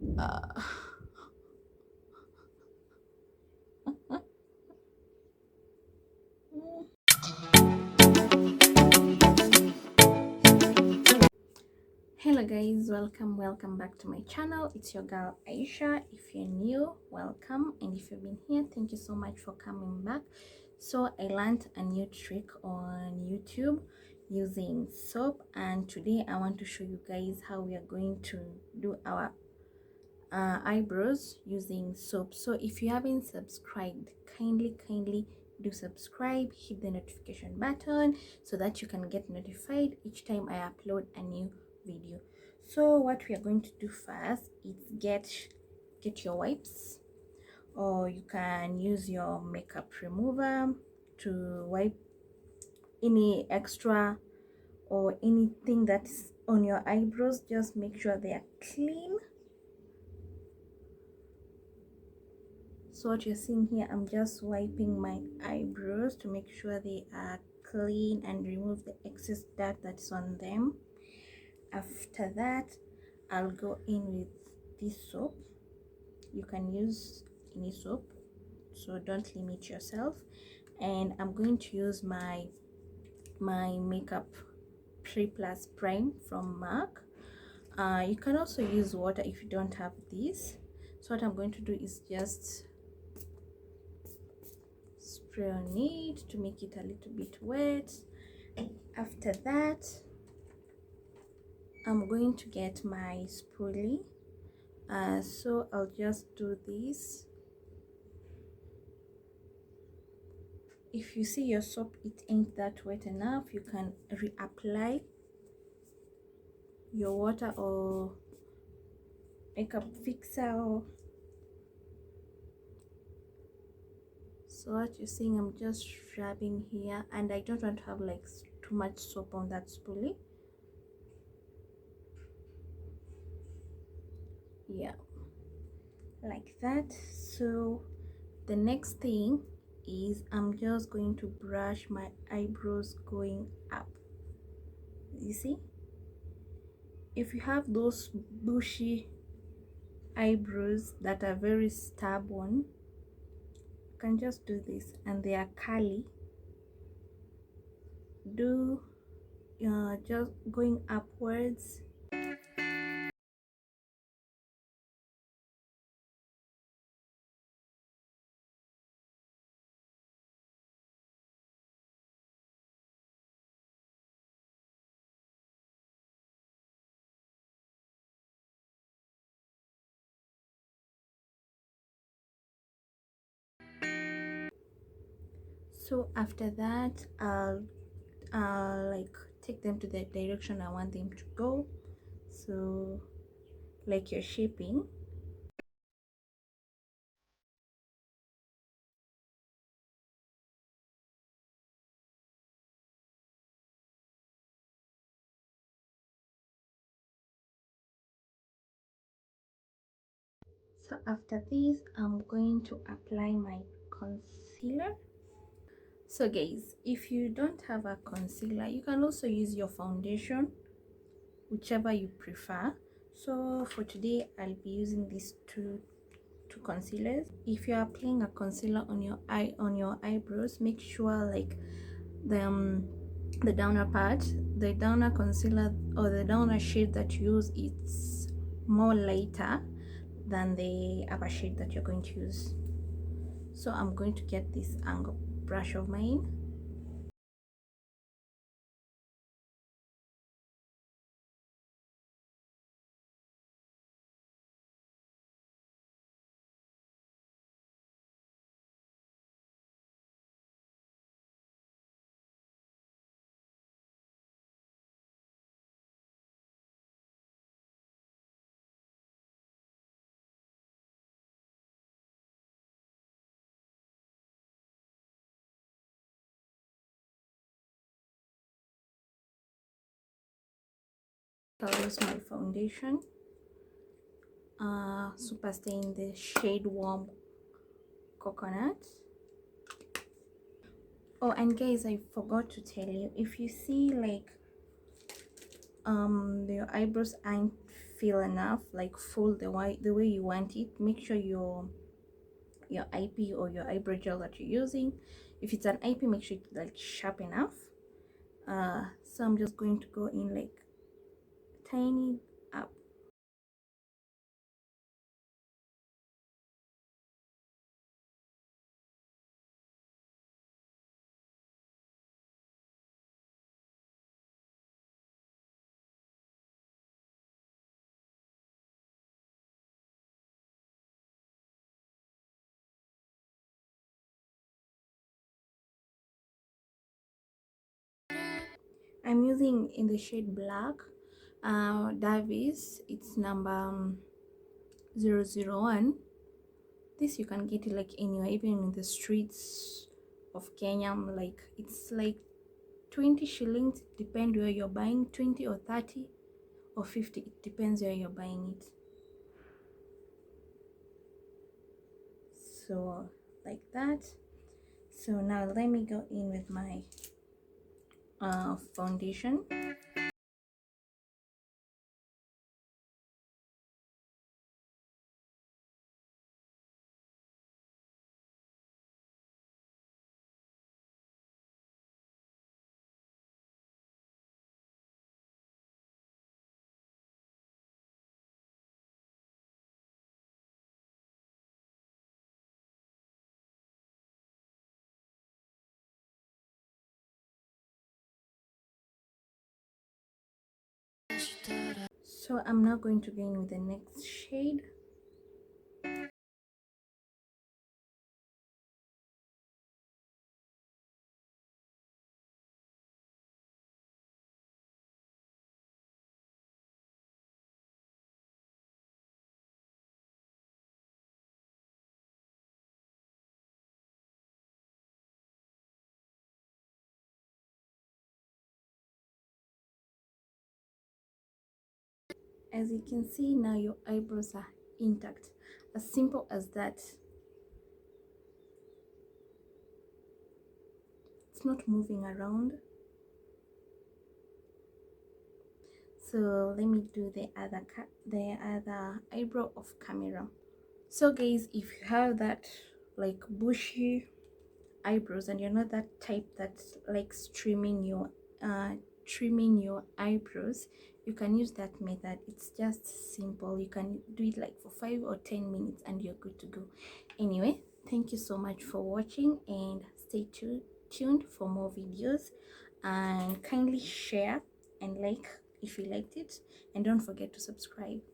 uh, Hello guys, welcome back to my channel. It's your girl Aisha. If you're new, welcome, and if you've been here, thank you so much for coming back. So I learned a new trick on YouTube using soap, and today I want to show you guys how we are going to do our eyebrows using soap. So if you haven't subscribed, kindly do subscribe, hit the notification button so that you can get notified each time I upload a new video. So what we are going to do first is get your wipes, or you can use your makeup remover to wipe any extra or anything that's on your eyebrows. Just make sure they are clean. So what you're seeing here, I'm just wiping my eyebrows to make sure they are clean and remove the excess dirt that's on them. After that, I'll go in with this soap. You can use any soap, so don't limit yourself. And I'm going to use my makeup pre plus prime from MAC. You can also use water if you don't have this. So what I'm going to do is just spray on it to make it a little bit wet. After that, I'm going to get my spoolie. So I'll just do this. If you see your soap it ain't that wet enough, you can reapply your water or makeup fixer. So what you're seeing, I'm just rubbing here, and I don't want to have like too much soap on that spoolie. Yeah, like that. So the next thing is I'm just going to brush my eyebrows going up. You see, if you have those bushy eyebrows that are very stubborn, you can just do this, and they are curly. Do just going upwards. So after that, I'll like take them to the direction I want them to go. So like you're shaping. So after this, I'm going to apply my concealer. So guys, if you don't have a concealer, you can also use your foundation, whichever you prefer. So for today, I'll be using these two concealers. If you are applying a concealer on your eyebrows, make sure like the the downer part, the downer concealer or the downer shade that you use, it's more lighter than the upper shade that you're going to use. So I'm going to get this angle brush of mine. I'll use my foundation, super stay in the shade warm coconut. Oh, and guys, I forgot to tell you, if you see like your eyebrows aren't fill enough, like full the way you want it. Make sure your IP or your eyebrow gel that you're using, if it's an IP, make sure it's like sharp enough. So I'm just going to go in like tiny up. I'm using in the shade black, Davis. It's number 001. This you can get it like anywhere, even in the streets of Kenya. Like it's like 20 shillings, depend where you're buying, 20 or 30 or 50, it depends where you're buying it. So like that. So now let me go in with my foundation. So I'm now going to go in with the next shade. As you can see now, your eyebrows are intact, as simple as that. It's not moving around. So let me do the other eyebrow of camera. So guys, if you have that like bushy eyebrows and you're not that type that likes trimming your eyebrows, you can use that method. It's just simple. You can do it like for 5 or 10 minutes and you're good to go. Anyway, thank you so much for watching, and stay tuned for more videos, and kindly share and like if you liked it, and don't forget to subscribe.